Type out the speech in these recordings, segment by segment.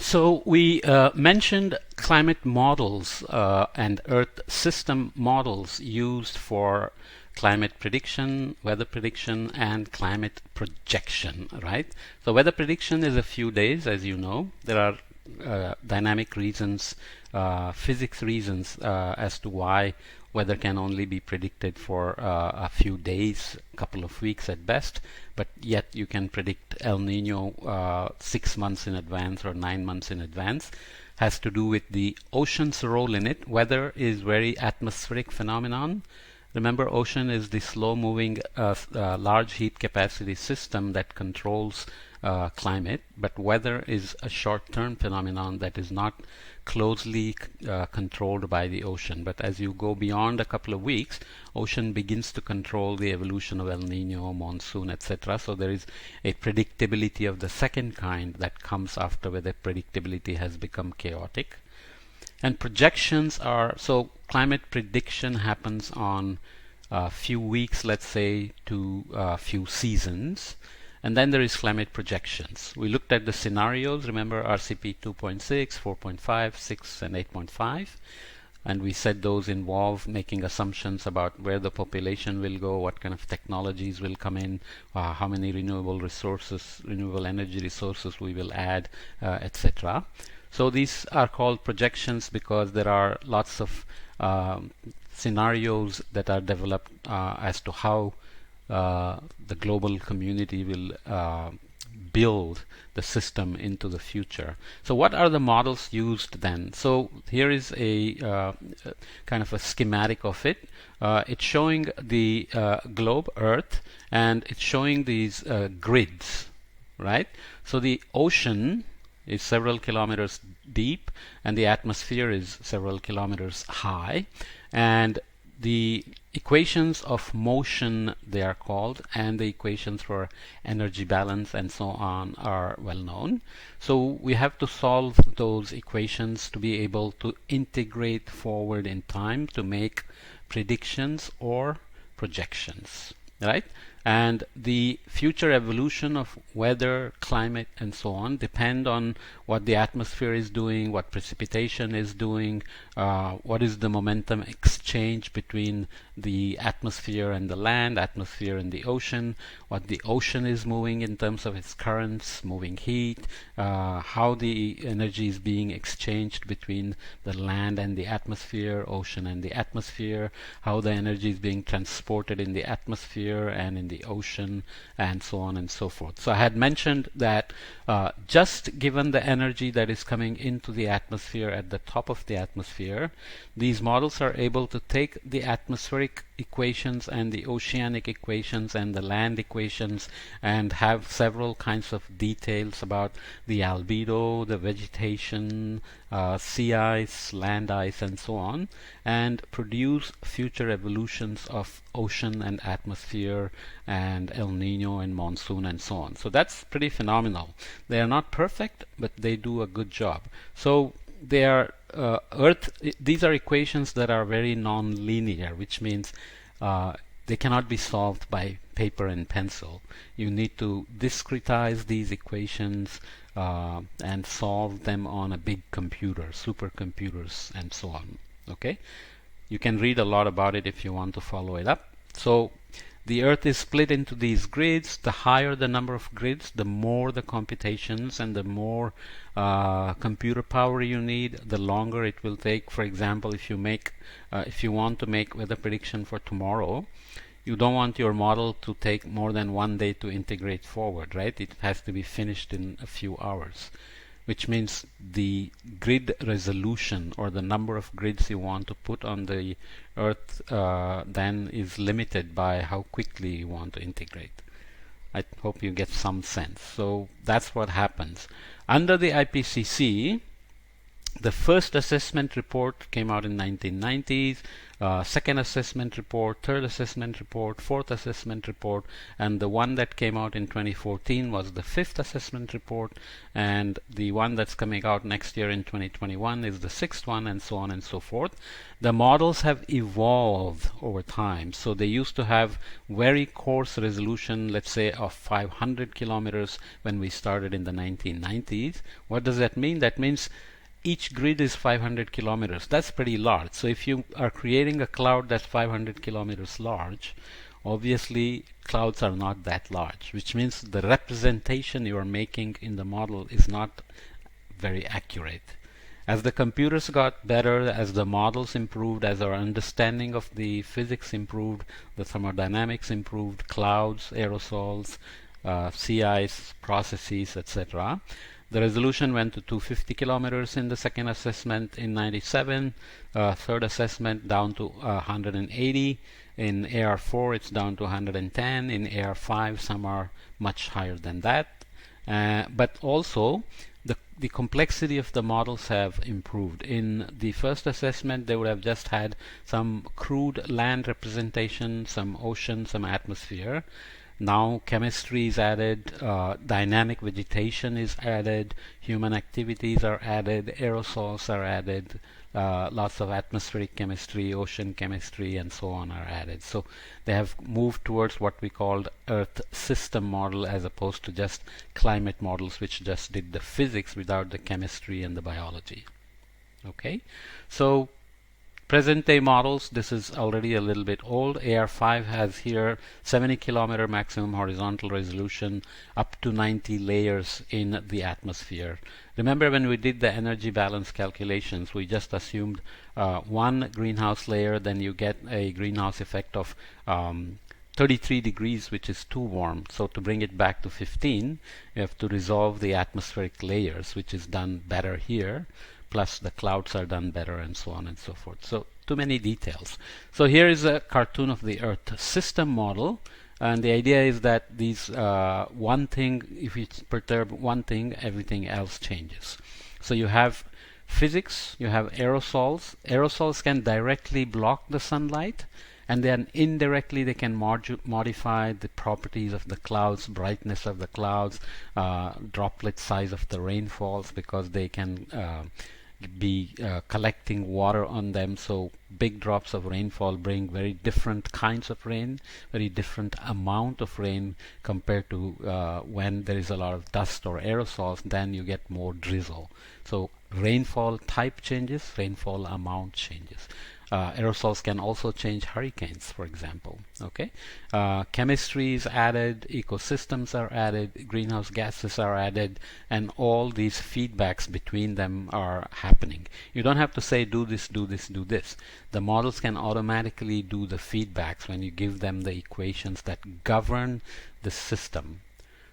So we mentioned climate models and Earth system models used for climate prediction, weather prediction, and climate projection, right? So weather prediction is a few days, as you know. There are dynamic reasons, physics reasons as to why weather can only be predicted for a few days, a couple of weeks at best, but yet you can predict El Nino 6 months in advance or 9 months in advance. Has to do with the ocean's role in it. Weather is very atmospheric phenomenon. Remember, ocean is the slow-moving, large heat capacity system that controls climate, but weather is a short-term phenomenon that is not closely controlled by the ocean. But as you go beyond a couple of weeks, ocean begins to control the evolution of El Nino, monsoon, etc. So there is a predictability of the second kind that comes after where the predictability has become chaotic. And projections are, so climate prediction happens on a few weeks, let's say, to a few seasons. And then there is climate projections. We looked at the scenarios, remember RCP 2.6, 4.5, 6, and 8.5. And we said those involve making assumptions about where the population will go, what kind of technologies will come in, how many renewable resources, renewable energy resources we will add, etc. So these are called projections because there are lots of scenarios that are developed as to how the global community will build the system into the future. So what are the models used then? So here is a kind of a schematic of it. It's showing the globe, Earth, and it's showing these grids, right? So the ocean is several kilometers deep and the atmosphere is several kilometers high, and the equations of motion, they are called, and the equations for energy balance and so on are well known. So we have to solve those equations to be able to integrate forward in time to make predictions or projections, right? And the future evolution of weather, climate, and so on depend on what the atmosphere is doing, what precipitation is doing, what is the momentum exchange between the atmosphere and the land, atmosphere and the ocean, what the ocean is moving in terms of its currents, moving heat, how the energy is being exchanged between the land and the atmosphere, ocean and the atmosphere, how the energy is being transported in the atmosphere and in the ocean, and so on and so forth. So I had mentioned that just given the energy that is coming into the atmosphere at the top of the atmosphere, these models are able to take the atmospheric equations and the oceanic equations and the land equations and have several kinds of details about the albedo, the vegetation, sea ice, land ice, and so on, and produce future evolutions of ocean and atmosphere and El Nino and monsoon and so on. So that's pretty phenomenal. They are not perfect, but they do a good job. So they are these are equations that are very non-linear, which means they cannot be solved by paper and pencil. You need to discretize these equations and solve them on a big computer, supercomputers, and so on. Okay, you can read a lot about it if you want to follow it up. So the Earth is split into these grids. The higher the number of grids, the more the computations and the more computer power you need, the longer it will take. For example, if you want to make weather prediction for tomorrow, you don't want your model to take more than 1 day to integrate forward, right? It has to be finished in a few hours, which means the grid resolution or the number of grids you want to put on the Earth then is limited by how quickly you want to integrate. I hope you get some sense. So that's what happens. Under the IPCC, The first assessment report came out in 1990s, second assessment report, third assessment report, fourth assessment report, and the one that came out in 2014 was the fifth assessment report, and the one that's coming out next year in 2021 is the sixth one, and so on and so forth. The models have evolved over time. So they used to have very coarse resolution, let's say of 500 kilometers when we started in the 1990s. What does that mean? That means each grid is 500 kilometers. That's pretty large. So if you are creating a cloud that's 500 kilometers large, obviously clouds are not that large, which means the representation you are making in the model is not very accurate. As the computers got better, as the models improved, as our understanding of the physics improved, the thermodynamics improved, clouds, aerosols, sea ice, processes, etc. The resolution went to 250 kilometers in the second assessment in 97, third assessment down to 180. In AR4 it's down to 110. In AR5 some are much higher than that. But also the complexity of the models have improved. In the first assessment they would have just had some crude land representation, some ocean, some atmosphere. Now chemistry is added, dynamic vegetation is added, human activities are added, aerosols are added, lots of atmospheric chemistry, ocean chemistry, and so on are added. So they have moved towards what we called Earth system model as opposed to just climate models, which just did the physics without the chemistry and the biology. Okay, so present day models, this is already a little bit old. AR5 has here 70 kilometer maximum horizontal resolution, up to 90 layers in the atmosphere. Remember when we did the energy balance calculations, we just assumed one greenhouse layer, then you get a greenhouse effect of 33 degrees, which is too warm. So to bring it back to 15, you have to resolve the atmospheric layers, which is done better here. Plus the clouds are done better, and so on and so forth. So too many details. So here is a cartoon of the Earth system model, and the idea is that these one thing, if you perturb one thing, everything else changes. So you have physics, you have aerosols. Aerosols can directly block the sunlight, and then indirectly they can modify the properties of the clouds, brightness of the clouds, droplet size of the rainfalls, because they can be collecting water on them. So big drops of rainfall bring very different kinds of rain, very different amount of rain compared to when there is a lot of dust or aerosols, then you get more drizzle. So rainfall type changes, rainfall amount changes. Aerosols can also change hurricanes, for example. Okay, chemistry is added, ecosystems are added, greenhouse gases are added, and all these feedbacks between them are happening. You don't have to say do this, do this, do this. The models can automatically do the feedbacks when you give them the equations that govern the system.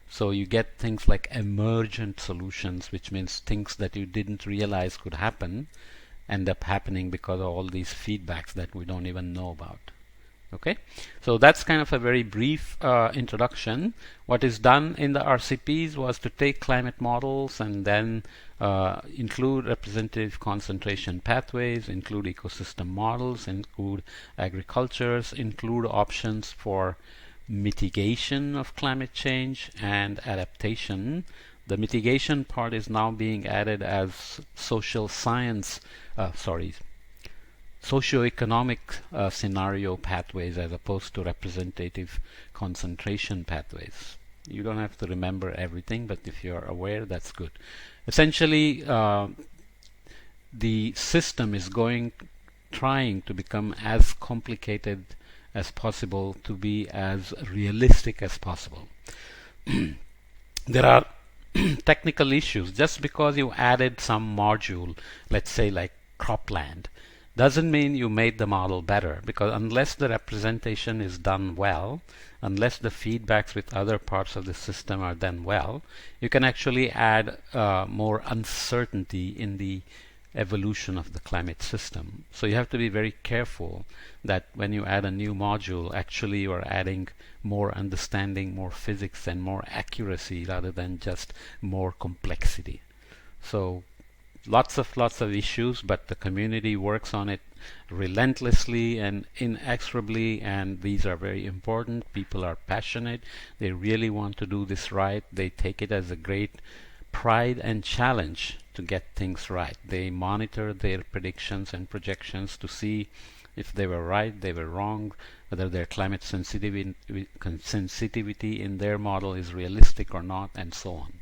So you get things like emergent solutions, which means things that you didn't realize could happen end up happening because of all these feedbacks that we don't even know about. Okay, so that's kind of a very brief introduction. What is done in the RCPs was to take climate models and then include representative concentration pathways, include ecosystem models, include agricultures, include options for mitigation of climate change and adaptation. The mitigation part is now being added as social science, socioeconomic scenario pathways as opposed to representative concentration pathways. You don't have to remember everything, but if you're aware, that's good. Essentially, the system is trying to become as complicated as possible to be as realistic as possible. There are technical issues. Just because you added some module, let's say like cropland, doesn't mean you made the model better, because unless the representation is done well, unless the feedbacks with other parts of the system are done well, you can actually add more uncertainty in the evolution of the climate system. So you have to be very careful that when you add a new module, actually you are adding more understanding, more physics, and more accuracy rather than just more complexity. So lots of issues, but the community works on it relentlessly and inexorably, and these are very important. People are passionate. They really want to do this right. They take it as a great pride and challenge to get things right. They monitor their predictions and projections to see if they were right, they were wrong, whether their climate sensitivity in their model is realistic or not, and so on.